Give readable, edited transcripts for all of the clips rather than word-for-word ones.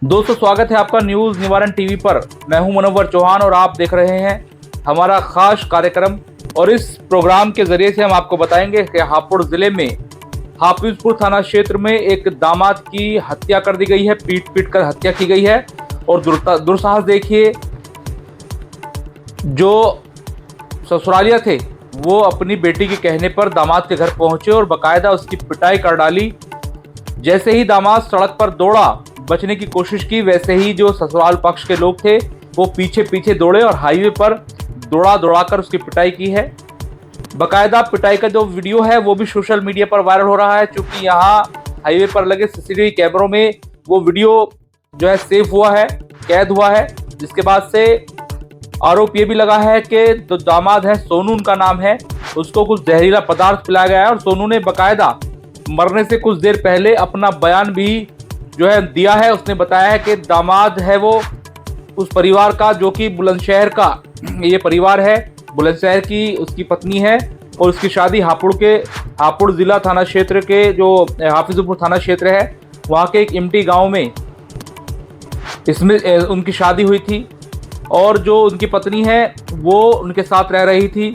दोस्तों, स्वागत है आपका न्यूज निवारण टीवी पर। मैं हूं मुनव्वर चौहान और आप देख रहे हैं हमारा खास कार्यक्रम। और इस प्रोग्राम के जरिए से हम आपको बताएंगे कि हापुड़ जिले में हाफिजपुर थाना क्षेत्र में एक दामाद की हत्या कर दी गई है, पीट कर हत्या की गई है। और दुस्साहस देखिए, जो ससुरालिया थे वो अपनी बेटी के कहने पर दामाद के घर पहुंचे और बाकायदा उसकी पिटाई कर डाली। जैसे ही दामाद सड़क पर दौड़ा, बचने की कोशिश की, वैसे ही जो ससुराल पक्ष के लोग थे वो पीछे पीछे दौड़े और हाईवे पर दौड़ा कर उसकी पिटाई की है। बाकायदा पिटाई का जो वीडियो है वो भी सोशल मीडिया पर वायरल हो रहा है, क्योंकि यहाँ हाईवे पर लगे सीसीटीवी कैमरों में वो वीडियो जो है सेव हुआ है, कैद हुआ है। जिसके बाद से आरोप ये भी लगा है कि जो दामाद है, सोनू उनका नाम है, उसको कुछ जहरीला पदार्थ पिलाया गया है। और सोनू ने बाकायदा मरने से कुछ देर पहले अपना बयान भी जो है दिया है। उसने बताया है कि दामाद है वो उस परिवार का जो कि बुलंदशहर का ये परिवार है, बुलंदशहर की उसकी पत्नी है और उसकी शादी हापुड़ जिला थाना क्षेत्र के जो हाफिजपुर थाना क्षेत्र है वहाँ के एक इमटी गांव में इसमें उनकी शादी हुई थी। और जो उनकी पत्नी है वो उनके साथ रह रही थी।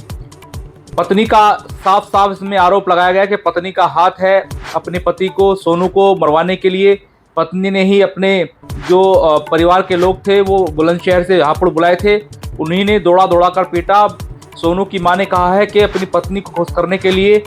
पत्नी का साफ इसमें आरोप लगाया गया कि पत्नी का हाथ है अपने पति को, सोनू को मरवाने के लिए। पत्नी ने ही अपने जो परिवार के लोग थे वो बुलंदशहर से हापुड़ बुलाए थे, उन्हीं ने दौड़ा कर पीटा। सोनू की मां ने कहा है कि अपनी पत्नी को खुश करने के लिए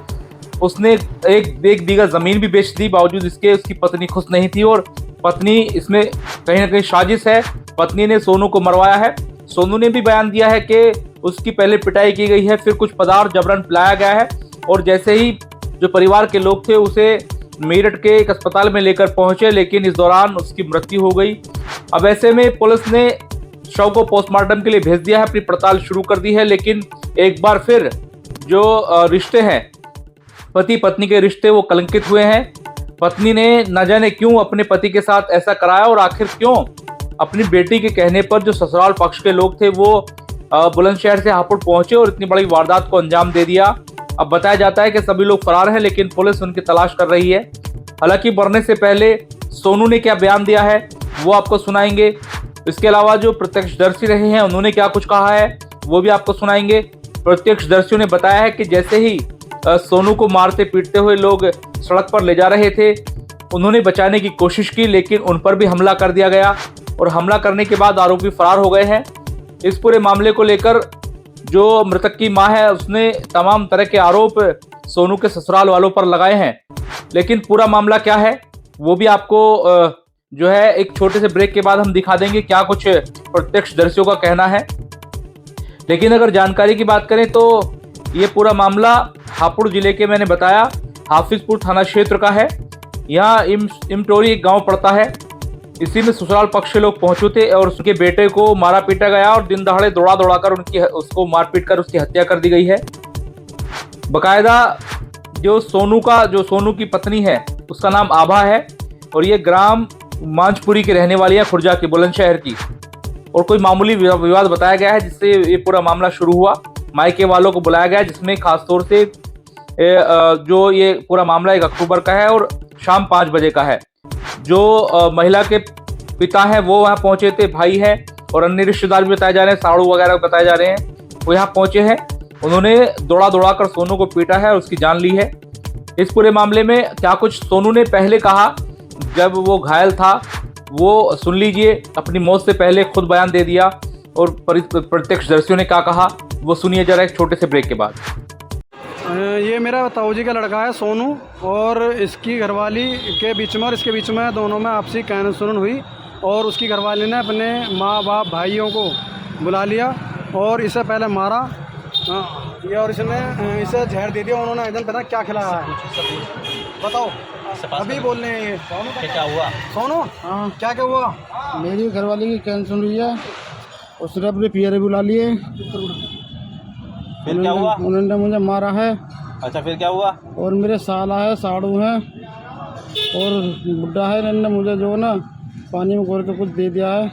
उसने एक बीघा जमीन भी बेच दी, बावजूद इसके उसकी पत्नी खुश नहीं थी। और पत्नी इसमें कहीं ना कहीं साजिश है, पत्नी ने सोनू को मरवाया है। सोनू ने भी बयान दिया है कि उसकी पहले पिटाई की गई है, फिर कुछ पदार्थ जबरन पिलाया गया है। और जैसे ही जो परिवार के लोग थे उसे मेरठ के एक अस्पताल में लेकर पहुंचे, लेकिन इस दौरान उसकी मृत्यु हो गई। अब ऐसे में पुलिस ने शव को पोस्टमार्टम के लिए भेज दिया है, अपनी पड़ताल शुरू कर दी है। लेकिन एक बार फिर जो रिश्ते हैं, पति पत्नी के रिश्ते, वो कलंकित हुए हैं। पत्नी ने न जाने क्यों अपने पति के साथ ऐसा कराया और आखिर क्यों अपनी बेटी के कहने पर जो ससुराल पक्ष के लोग थे वो बुलंदशहर से हापुड़ पहुंचे और इतनी बड़ी वारदात को अंजाम दे दिया। अब बताया जाता है कि सभी लोग फरार हैं, लेकिन पुलिस उनकी तलाश कर रही है। हालांकि मरने से पहले सोनू ने क्या बयान दिया है वो आपको सुनाएंगे। इसके अलावा जो प्रत्यक्षदर्शी रहे हैं उन्होंने क्या कुछ कहा है वो भी आपको सुनाएंगे। प्रत्यक्षदर्शियों ने बताया है कि जैसे ही सोनू को मारते पीटते हुए लोग सड़क पर ले जा रहे थे, उन्होंने बचाने की कोशिश की, लेकिन उन पर भी हमला कर दिया गया। और हमला करने के बाद आरोपी फरार हो गए हैं। इस पूरे मामले को लेकर जो मृतक की मां है उसने तमाम तरह के आरोप सोनू के ससुराल वालों पर लगाए हैं। लेकिन पूरा मामला क्या है वो भी आपको जो है एक छोटे से ब्रेक के बाद हम दिखा देंगे, क्या कुछ प्रत्यक्षदर्शियों का कहना है। लेकिन अगर जानकारी की बात करें तो ये पूरा मामला हापुड़ जिले के, मैंने बताया, हाफिजपुर थाना क्षेत्र का है। यहाँ इमटोरी एक गाँव पड़ता है, इसी में ससुराल पक्ष के लोग पहुंचे थे और उसके बेटे को मारा पीटा गया और दिन दहाड़े दौड़ा कर उसको मार पीट कर उसकी हत्या कर दी गई है। बकायदा जो सोनू की पत्नी है उसका नाम आभा है और ये ग्राम मांझपुरी की रहने वाली है, खुर्जा की, बुलंदशहर की। और कोई मामूली विवाद बताया गया है जिससे ये पूरा मामला शुरू हुआ। मायके वालों को बुलाया गया, जिसमें खासतौर से जो ये पूरा मामला 1 अक्टूबर का है और शाम 5 बजे का है। जो महिला के पिता हैं वो वहाँ पहुंचे थे, भाई है और अन्य रिश्तेदार भी बताए जा रहे हैं, साड़ू वगैरह बताए जा रहे हैं, वो यहाँ पहुंचे हैं। उन्होंने दौड़ा कर सोनू को पीटा है और उसकी जान ली है। इस पूरे मामले में क्या कुछ सोनू ने पहले कहा जब वो घायल था वो सुन लीजिए। अपनी मौत से पहले खुद बयान दे दिया और प्रत्यक्षदर्शियों ने क्या कहा वो सुनिए जरा एक छोटे से ब्रेक के बाद। ये मेरा ताऊ जी का लड़का है सोनू, और इसकी घरवाली के बीच में और इसके बीच में दोनों में आपसी कहन सुनन हुई और उसकी घरवाली ने अपने माँ बाप भाइयों को बुला लिया और इसे पहले मारा। ये और इसने इसे जहर दे दिया। उन्होंने एकदम पता क्या खिलाया है, बताओ अभी बोल रहे हैं। ये क्या हुआ सोनू? हाँ, क्या हुआ? मेरी घरवाली की कहन सुन रही है, उसने अपने पियरे बुला लिए, फिर क्या हुआ? उन्होंने मुझे मारा है। अच्छा, फिर क्या हुआ? और मेरे साला है, साड़ू है और बुढ़ा है, इन्होंने मुझे जो ना पानी में घोल के कुछ दे दिया है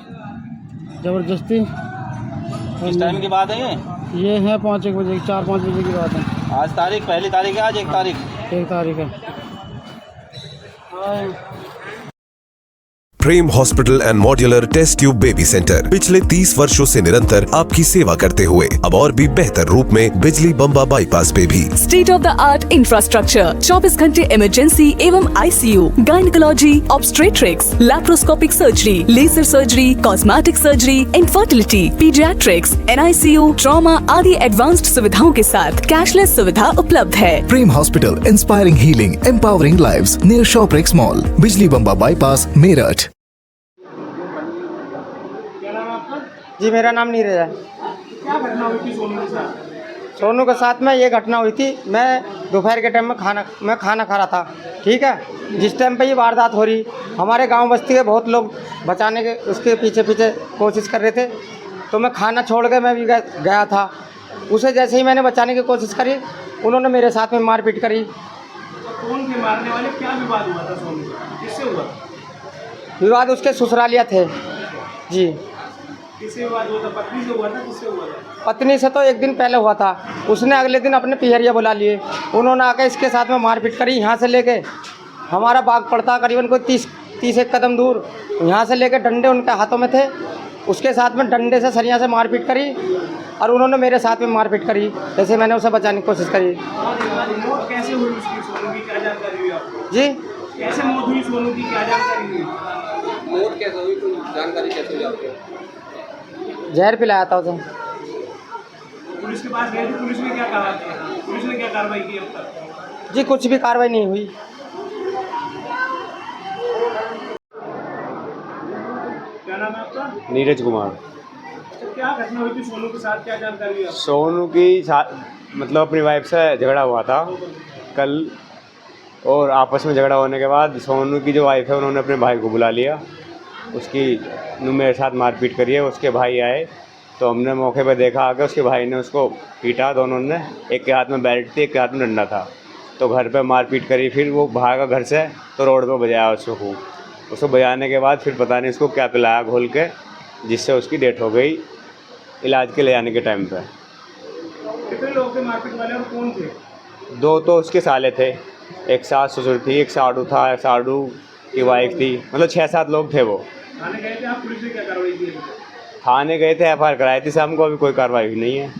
ज़बरदस्ती। किस टाइम की बात है ये है 5-1 बजे, 4-5 बजे की बात है। आज तारीख, पहली तारीख है, आज 1 तारीख। 1 तारीख है। Prem hospital and modular test tube baby centre पिछले 30 वर्षों से निरंतर आपकी सेवा करते हुए अब और भी बेहतर रूप में बिजली बम्बा बाईपास पे भी state of the art infrastructure, 24 घंटे इमरजेंसी एवं ICU, gynaecology, obstetrics, laparoscopic surgery, laser surgery, cosmetic surgery, infertility, paediatrics, NICU, trauma आदि एडवांस्ड सुविधाओं के साथ कैशलेस सुविधा उपलब्ध है। Prem hospital, inspiring healing, empowering lives, near Shoprex mall, Bijli Bamba bypass, Meerut. जी मेरा नाम नीरज है। क्या घटना हुई थी सोनू के साथ? सोनू के साथ में ये घटना हुई थी, मैं दोपहर के टाइम में खाना खा रहा था, ठीक है। जिस टाइम पे ये वारदात हो रही, हमारे गांव बस्ती के बहुत लोग बचाने के उसके पीछे पीछे कोशिश कर रहे थे, तो मैं खाना छोड़ के मैं भी गया था। उसे जैसे ही मैंने बचाने की कोशिश करी, उन्होंने मेरे साथ में मारपीट करी। कौन थे मारने वाले? क्या विवाद हुआ था सोनू का? किससे हुआ? विवाद उसके ससुरालिया थे जी। किससे विवाद हुआ था? पत्नी से हुआ था? किससे हुआ था? पत्नी से तो एक दिन पहले हुआ था। उसने अगले दिन अपने पिहरिया बुला लिए, उन्होंने आकर इसके साथ में मारपीट करी। यहाँ से लेके हमारा बाग पड़ता करीबन कोई 30 एक कदम दूर, यहाँ से लेके डंडे उनके हाथों में थे, उसके साथ में डंडे से सरिया से मारपीट करी और उन्होंने मेरे साथ में मारपीट करी। जैसे मैंने उसे बचाने की कोशिश करी। मौत कैसे हुई उसकी? सोनू की क्या जानकारी हुई आपको? जी कैसे मौत हुई सोनू की? क्या जानकारी हुई? मौत कैसे हुई? कोई जानकारी कैसे हुई आपको? जहर पिलाया था उसे। पुलिस के पास गए थे, पुलिस ने क्या कहा? पुलिस ने क्या कार्रवाई की अब तक? जी कुछ भी कार्रवाई नहीं हुई। क्या नाम है आपका? नीरज कुमार। तो क्या घटना हुई थी सोनू के साथ? क्या जानकारी हुई आपको? सोनू की मतलब अपनी वाइफ से झगड़ा हुआ था कल, और आपस में झगड़ा होने के बाद सोनू की जो वाइफ है उन्होंने अपने भाई को बुला लिया, उसकी मेरे साथ मारपीट करी है। उसके भाई आए तो हमने मौके पर देखा आके उसके भाई ने उसको पीटा, दोनों ने, एक के हाथ में बैट थी, एक के हाथ में डंडा था, तो घर पे मारपीट करी। फिर वो भागा घर से तो रोड पे बजाया उसको खूब। उसको बजाने के बाद फिर पता नहीं उसको क्या पिलाया घोल के, जिससे उसकी डेथ हो गई इलाज के ले जाने के टाइम पे। कितने लोग थे मारपीट वाले और कौन थे? 2 तो उसके साले थे, एक सास ससुर थी, एक साड़ू था, एक साड़ू की वाइफ थी, मतलब 6-7 लोग थे वो। थाने गए थे आप? पुलिस ने क्या कार्रवाई की? थाने गए थे, FIR कराई थी शाम को, अभी कोई कार्रवाई नहीं है।